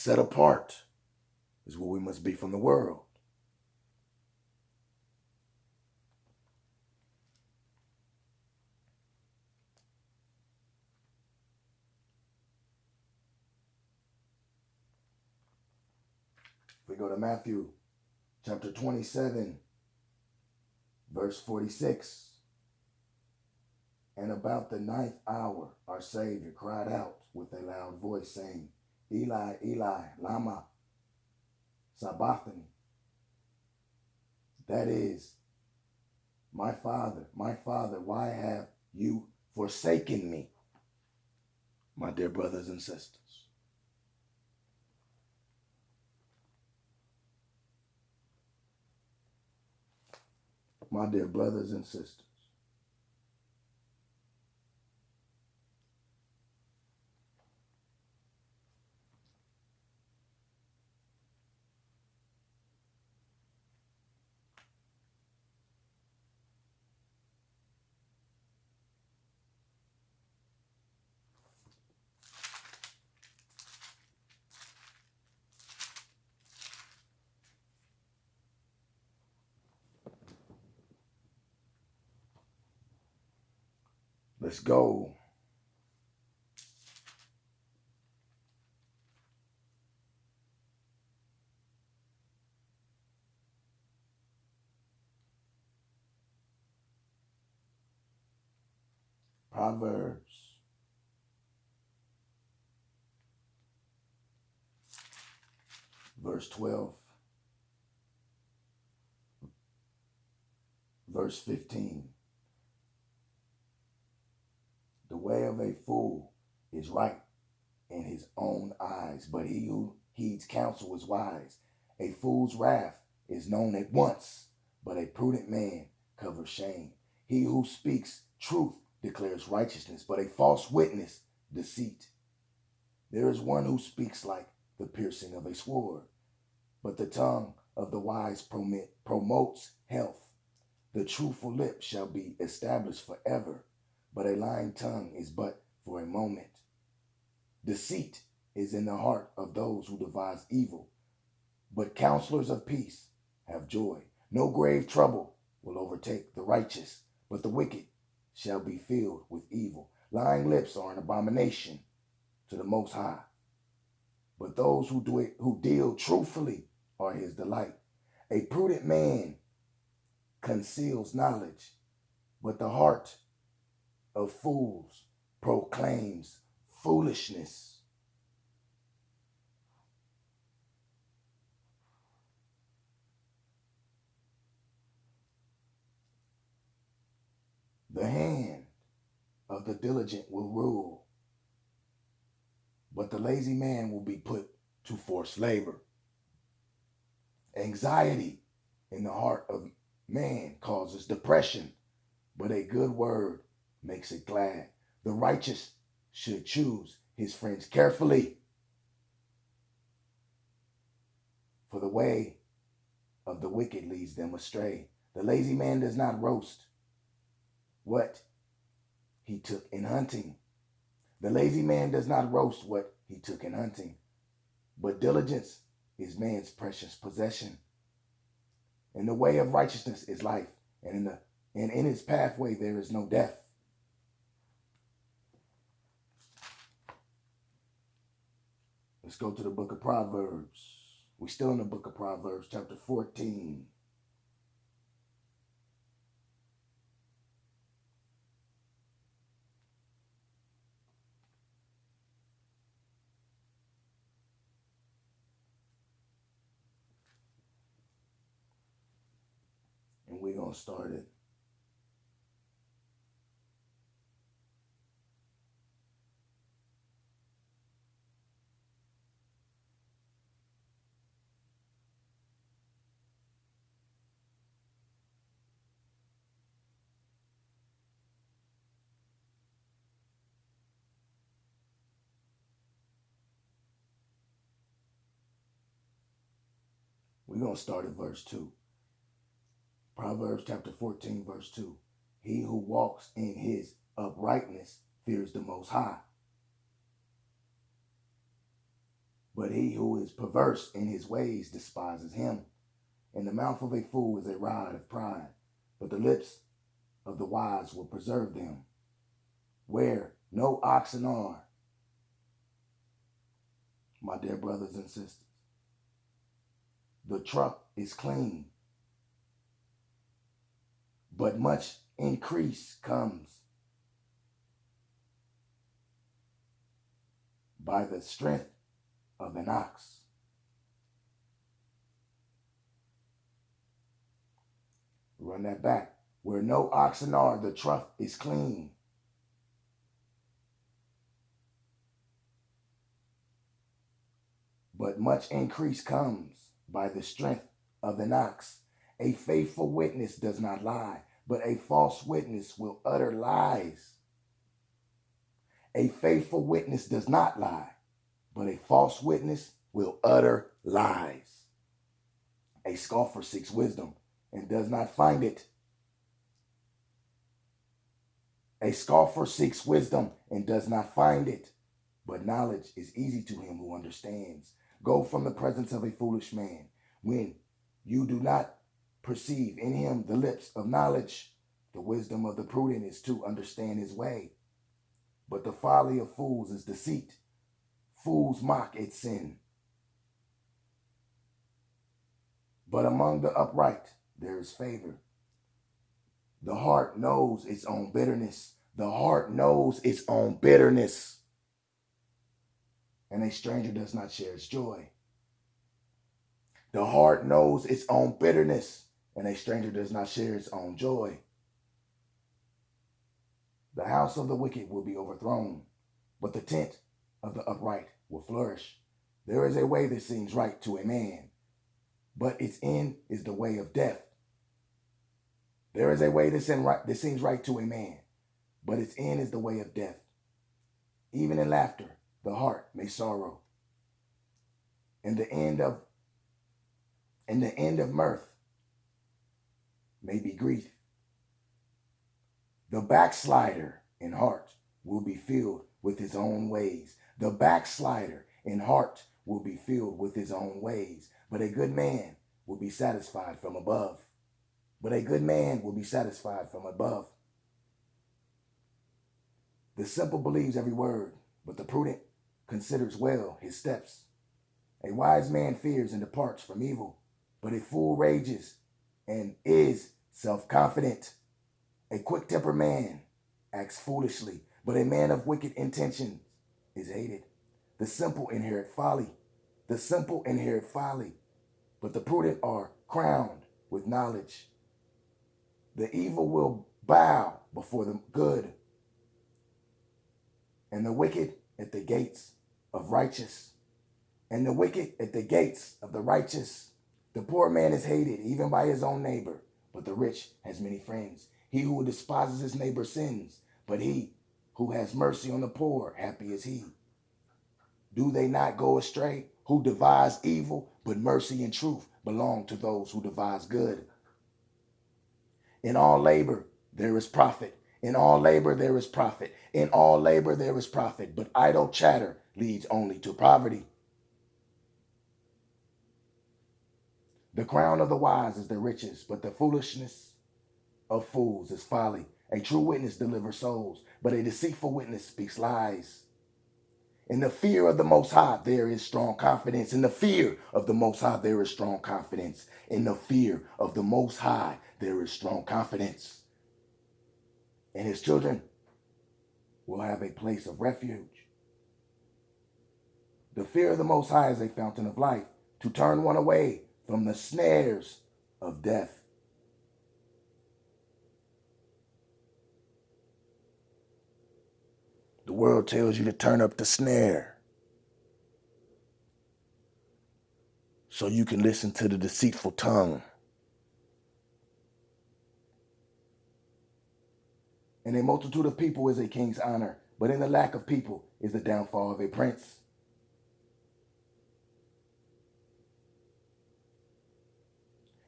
Set apart is what we must be from the world. If we go to Matthew chapter 27, verse 46. And about the ninth hour, our Savior cried out with a loud voice, saying, Eli, Eli, lama sabachthani. That is, my Father, why have you forsaken me? My dear brothers and sisters. My dear brothers and sisters. Let's go. Proverbs. Verse 12. Verse 15. The way of a fool is right in his own eyes, but he who heeds counsel is wise. A fool's wrath is known at once, but a prudent man covers shame. He who speaks truth declares righteousness, but a false witness deceit. There is one who speaks like the piercing of a sword, but the tongue of the wise promotes health. The truthful lip shall be established forever, but a lying tongue is but for a moment. Deceit is in the heart of those who devise evil, but counselors of peace have joy. No grave trouble will overtake the righteous, but the wicked shall be filled with evil. Lying lips are an abomination to the Most High, but those who deal truthfully are his delight. A prudent man conceals knowledge, but the heart of fools proclaims foolishness. The hand of the diligent will rule, but the lazy man will be put to forced labor. Anxiety in the heart of man causes depression, but a good word makes it glad. The righteous should choose his friends carefully, for the way of the wicked leads them astray. The lazy man does not roast what he took in hunting. The lazy man does not roast what he took in hunting, but diligence is man's precious possession. And the way of righteousness is life, and in his pathway there is no death. Let's go to the book of Proverbs. We're still in the book of Proverbs, chapter 14. And we're going to start it. We're going to start at verse 2. Proverbs chapter 14, verse 2. He who walks in his uprightness fears the Most High, But he who is perverse in his ways despises him. In the mouth of a fool is a rod of pride, but the lips of the wise will preserve them. Where no oxen are, my dear brothers and sisters, the truck is clean, but much increase comes by the strength of an ox. Run that back. Where no oxen are, the trough is clean. But much increase comes by the strength of an ox. A faithful witness does not lie, but a false witness will utter lies. A faithful witness does not lie, but a false witness will utter lies. A scoffer seeks wisdom and does not find it. A scoffer seeks wisdom and does not find it, but knowledge is easy to him who understands. Go from the presence of a foolish man when you do not perceive in him the lips of knowledge. The wisdom of the prudent is to understand his way, but the folly of fools is deceit. Fools mock at sin. But among the upright there is favor. The heart knows its own bitterness. The heart knows its own bitterness. And a stranger does not share its joy. The heart knows its own bitterness, and a stranger does not share its own joy. The house of the wicked will be overthrown, but the tent of the upright will flourish. There is a way that seems right to a man, but its end is the way of death. There is a way that seems right to a man, but its end is the way of death. Even in laughter, the heart may sorrow, and the end of mirth may be grief. The backslider in heart will be filled with his own ways. The backslider in heart will be filled with his own ways. But a good man will be satisfied from above. But a good man will be satisfied from above. The simple believes every word, but the prudent considers well his steps. A wise man fears and departs from evil, but a fool rages and is self-confident. A quick-tempered man acts foolishly, but a man of wicked intentions is hated. The simple inherit folly. The simple inherit folly, but the prudent are crowned with knowledge. The evil will bow before the good, and the wicked at the gates of righteous. And the wicked at the gates of the righteous. The poor man is hated even by his own neighbor, but the rich has many friends. He who despises his neighbor sins, but he who has mercy on the poor, happy is he. Do they not go astray who devise evil, but mercy and truth belong to those who devise good. In all labor there is profit. In all labor there is profit. In all labor there is profit, but idle chatter leads only to poverty. The crown of the wise is their riches, but the foolishness of fools is folly. A true witness delivers souls, but a deceitful witness speaks lies. In the fear of the Most High, there is strong confidence. In the fear of the Most High, there is strong confidence. In the fear of the Most High, there is strong confidence. And his children will have a place of refuge. The fear of the Most High is a fountain of life, to turn one away from the snares of death. The world tells you to turn up the snare so you can listen to the deceitful tongue. And a multitude of people is a king's honor, but in the lack of people is the downfall of a prince.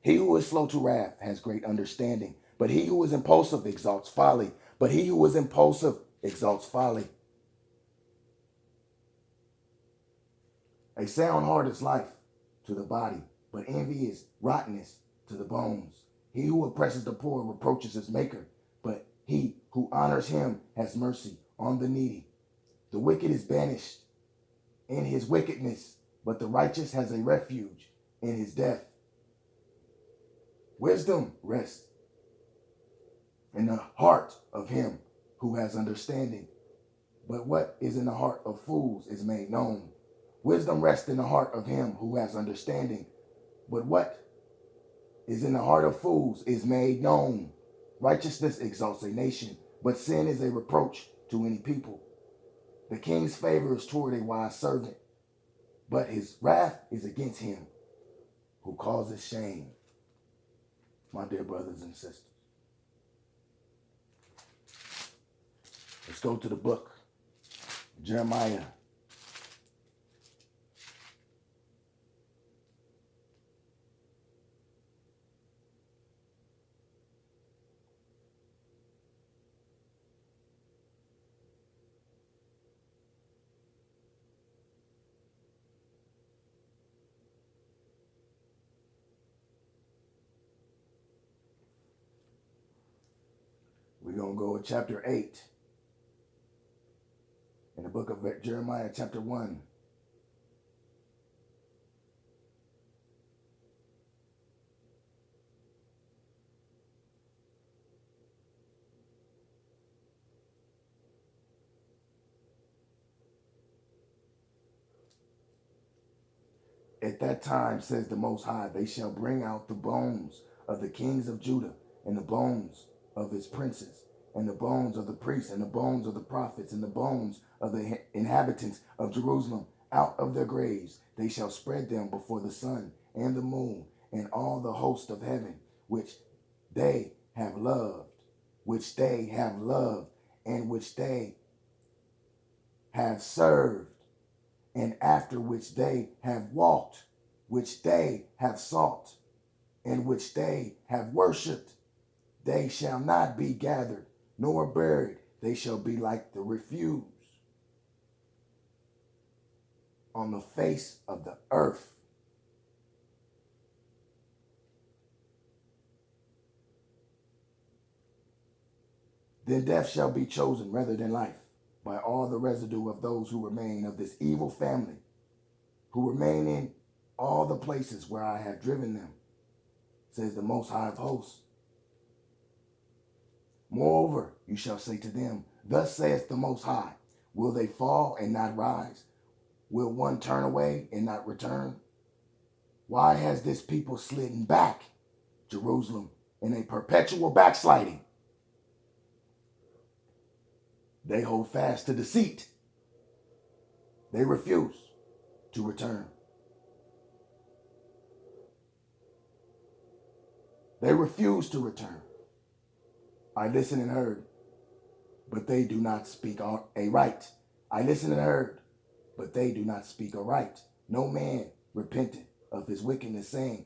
He who is slow to wrath has great understanding, but he who is impulsive exalts folly. But he who is impulsive exalts folly. A sound heart is life to the body, but envy is rottenness to the bones. He who oppresses the poor reproaches his maker, but he who honors him has mercy on the needy. The wicked is banished in his wickedness, but the righteous has a refuge in his death. Wisdom rests in the heart of him who has understanding, but what is in the heart of fools is made known. Wisdom rests in the heart of him who has understanding, but what is in the heart of fools is made known. Righteousness exalts a nation, but sin is a reproach to any people. The king's favor is toward a wise servant, but his wrath is against him who causes shame. My dear brothers and sisters, let's go to the book of Jeremiah. We're going to go with chapter 8 in the book of Jeremiah, chapter 1. At that time, says the Most High, they shall bring out the bones of the kings of Judah, and the bones of his princes, and the bones of the priests, and the bones of the prophets, and the bones of the inhabitants of Jerusalem out of their graves. They shall spread them before the sun and the moon, and all the host of heaven, which they have loved, and which they have served, and after which they have walked, which they have sought, and which they have worshipped. They shall not be gathered, nor buried. They shall be like the refuse on the face of the earth. Then death shall be chosen rather than life by all the residue of those who remain of this evil family, who remain in all the places where I have driven them, says the Most High of hosts. Moreover, you shall say to them, thus saith the Most High, will they fall and not rise? Will one turn away and not return? Why has this people slidden back, Jerusalem, in a perpetual backsliding? They hold fast to deceit. They refuse to return. They refuse to return. I listened and heard, but they do not speak aright. I listened and heard, but they do not speak aright. No man repented of his wickedness, saying,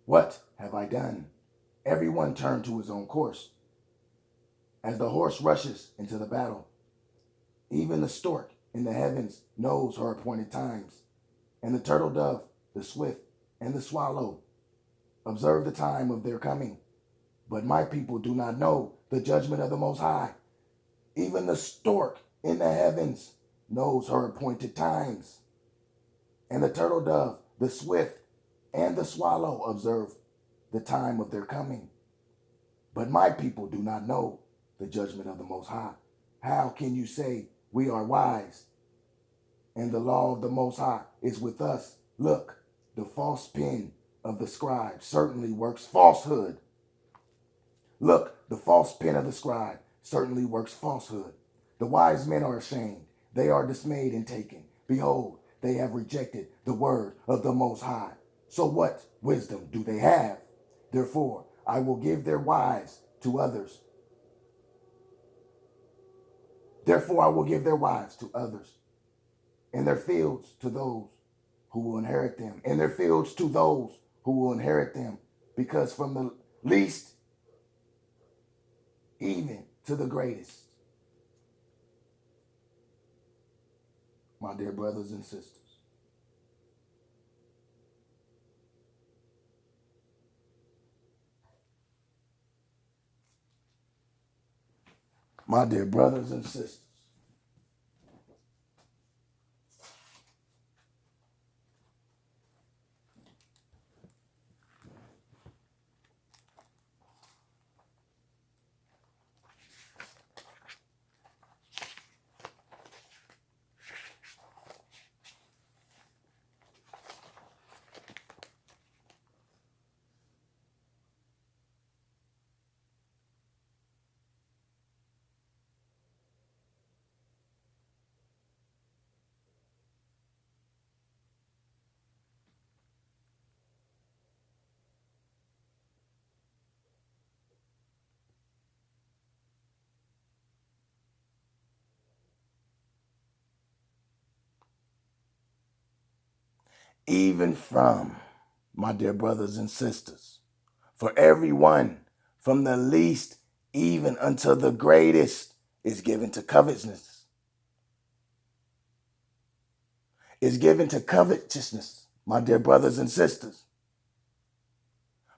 what have I done? Everyone turned to his own course. As the horse rushes into the battle, even the stork in the heavens knows her appointed times, and the turtle dove, the swift, and the swallow observe the time of their coming. But my people do not know the judgment of the Most High. Even the stork in the heavens knows her appointed times, and the turtle dove, the swift, and the swallow observe the time of their coming. But my people do not know the judgment of the Most High. How can you say we are wise and the law of the Most High is with us? Look, the false pen of the scribe certainly works falsehood. Look, the false pen of the scribe certainly works falsehood. The wise men are ashamed. They are dismayed and taken. Behold, they have rejected the word of the Most High. So what wisdom do they have? Therefore, I will give their wives to others. Therefore, I will give their wives to others, and their fields to those who will inherit them, and their fields to those who will inherit them, because from the least even to the greatest, my dear brothers and sisters. My dear brothers and sisters. Even from, my dear brothers and sisters, for everyone, from the least even unto the greatest, is given to covetousness. Is given to covetousness, my dear brothers and sisters.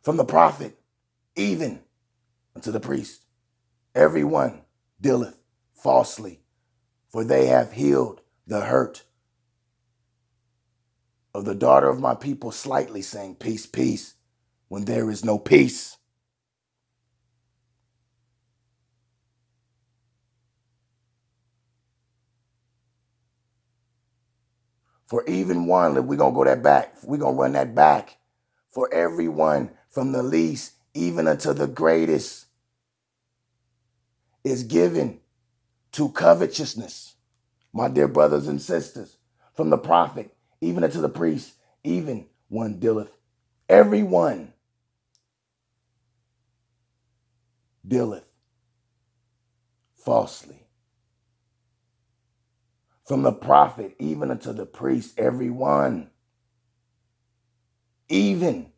From the prophet, even unto the priest, everyone dealeth falsely, for they have healed the hurt of the daughter of my people slightly, saying, peace, peace, when there is no peace. For even one, we're going to go that back. We're going to run that back. For everyone, from the least even unto the greatest, is given to covetousness. My dear brothers and sisters, from the prophet, even unto the priest, even one dealeth. Everyone dealeth falsely. From the prophet, even unto the priest, everyone, even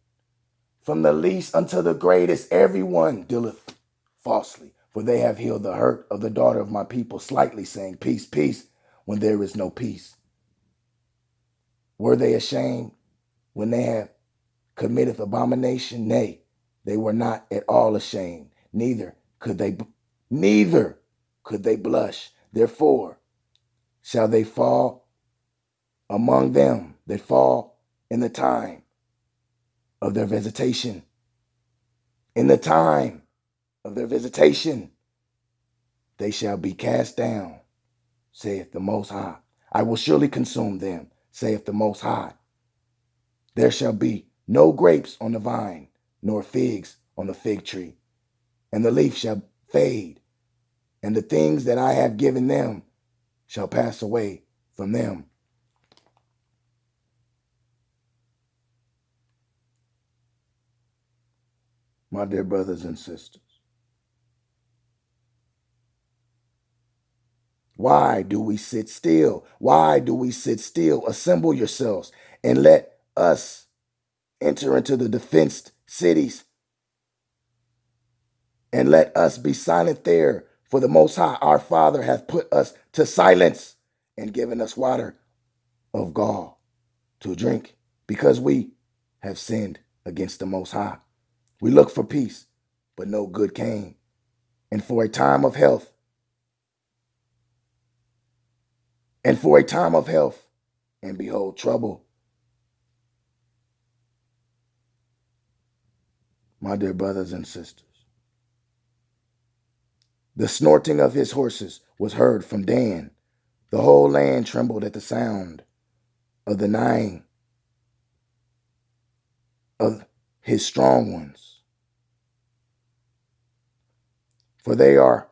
from the least unto the greatest, everyone dealeth falsely. For they have healed the hurt of the daughter of my people slightly, saying, peace, peace, when there is no peace. Were they ashamed when they have committed abomination? Nay, they were not at all ashamed, neither could they blush. Therefore shall they fall among them that fall in the time of their visitation. In the time of their visitation, they shall be cast down, saith the Most High. I will surely consume them, saith the Most High. There shall be no grapes on the vine, nor figs on the fig tree, and the leaf shall fade, and the things that I have given them shall pass away from them. My dear brothers and sisters, why do we sit still? Why do we sit still? Assemble yourselves and let us enter into the defenced cities, and let us be silent there. For the Most High, our Father, hath put us to silence and given us water of gall to drink, because we have sinned against the Most High. We looked for peace, but no good came, and for a time of health, and behold, trouble. My dear brothers and sisters, the snorting of his horses was heard from Dan. The whole land trembled at the sound of the neighing of his strong ones. For they are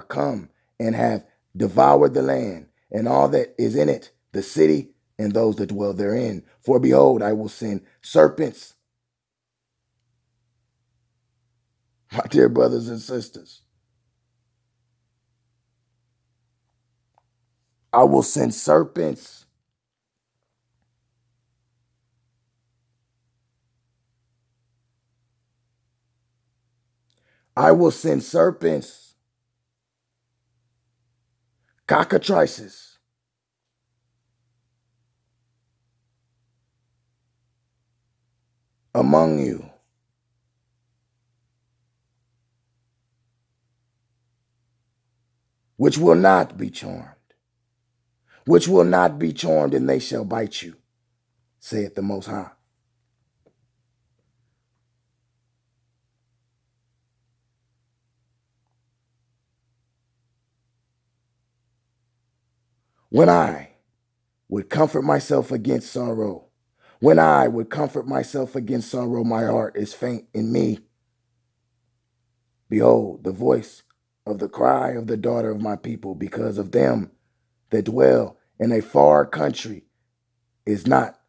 come and have devoured the land and all that is in it, the city and those that dwell therein. For behold, I will send serpents. My dear brothers and sisters, I will send serpents. I will send serpents cockatrices, among you, which will not be charmed, which will not be charmed, and they shall bite you, saith the Most High. When I would comfort myself against sorrow, when I would comfort myself against sorrow, my heart is faint in me. Behold, the voice of the cry of the daughter of my people, because of them that dwell in a far country, is not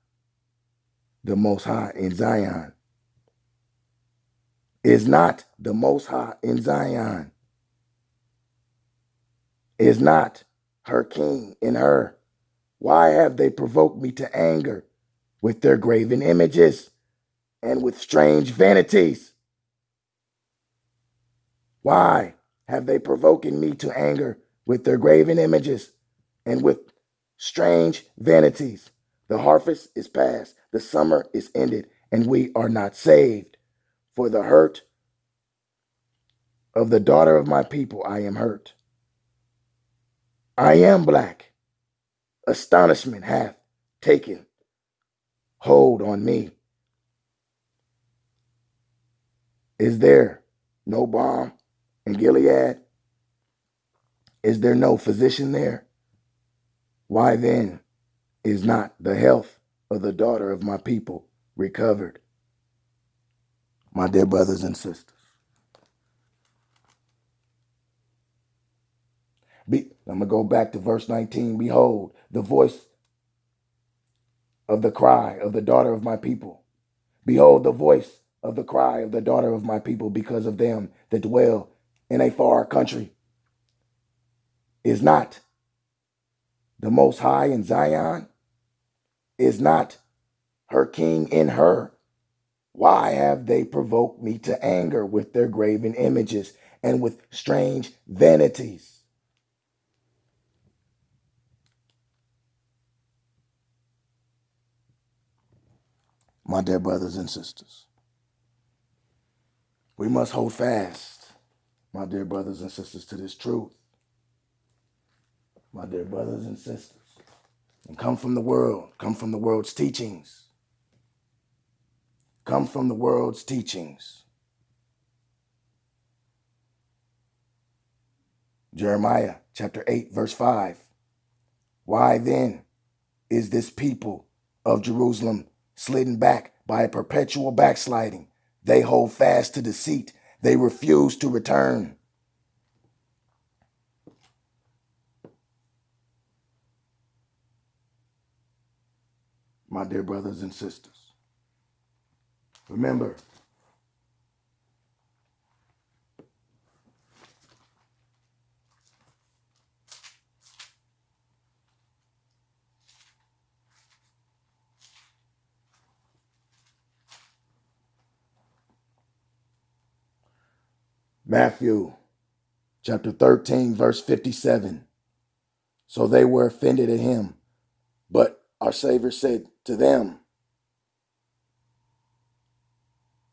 the Most High in Zion. Is not the Most High in Zion. Is not her king in her. Why have they provoked me to anger with their graven images and with strange vanities? Why have they provoked me to anger with their graven images and with strange vanities? The harvest is past, the summer is ended, and we are not saved. For the hurt of the daughter of my people, I am hurt. I am black. Astonishment hath taken hold on me. Is there no balm in Gilead? Is there no physician there? Why then is not the health of the daughter of my people recovered? My dear brothers and sisters, I'm going to go back to verse 19. Behold, the voice of the cry of the daughter of my people. Behold, the voice of the cry of the daughter of my people, because of them that dwell in a far country. Is not the Most High in Zion? Is not her king in her? Why have they provoked me to anger with their graven images and with strange vanities? My dear brothers and sisters, we must hold fast, my dear brothers and sisters, to this truth. My dear brothers and sisters, and come from the world, come from the world's teachings. Come from the world's teachings. Jeremiah chapter 8, verse 5. Why then is this people of Jerusalem slidden back by a perpetual backsliding? They hold fast to deceit. They refuse to return. My dear brothers and sisters, remember, Matthew chapter 13, verse 57. So they were offended at him, but our Savior said to them,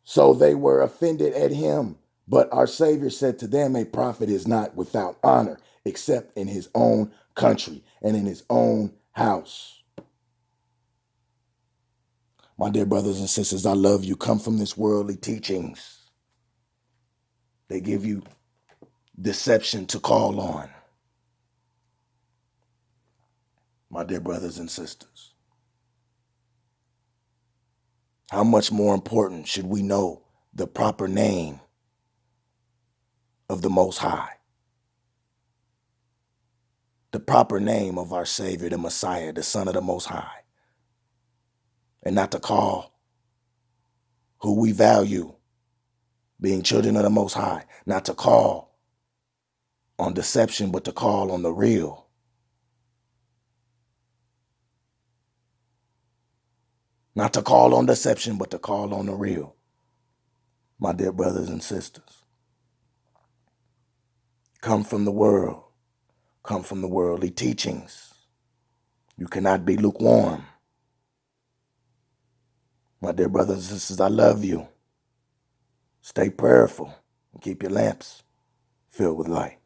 So they were offended at him, but our Savior said to them, a prophet is not without honor, except in his own country and in his own house. My dear brothers and sisters, I love you. Come from this worldly teachings. They give you deception to call on. My dear brothers and sisters, how much more important should we know the proper name of the Most High? The proper name of our Savior, the Messiah, the Son of the Most High. And not to call who we value, being children of the Most High, not to call on deception, but to call on the real. Not to call on deception, but to call on the real. My dear brothers and sisters, come from the world. come from the worldly teachings. You cannot be lukewarm. My dear brothers and sisters, I love you. Stay prayerful and keep your lamps filled with light.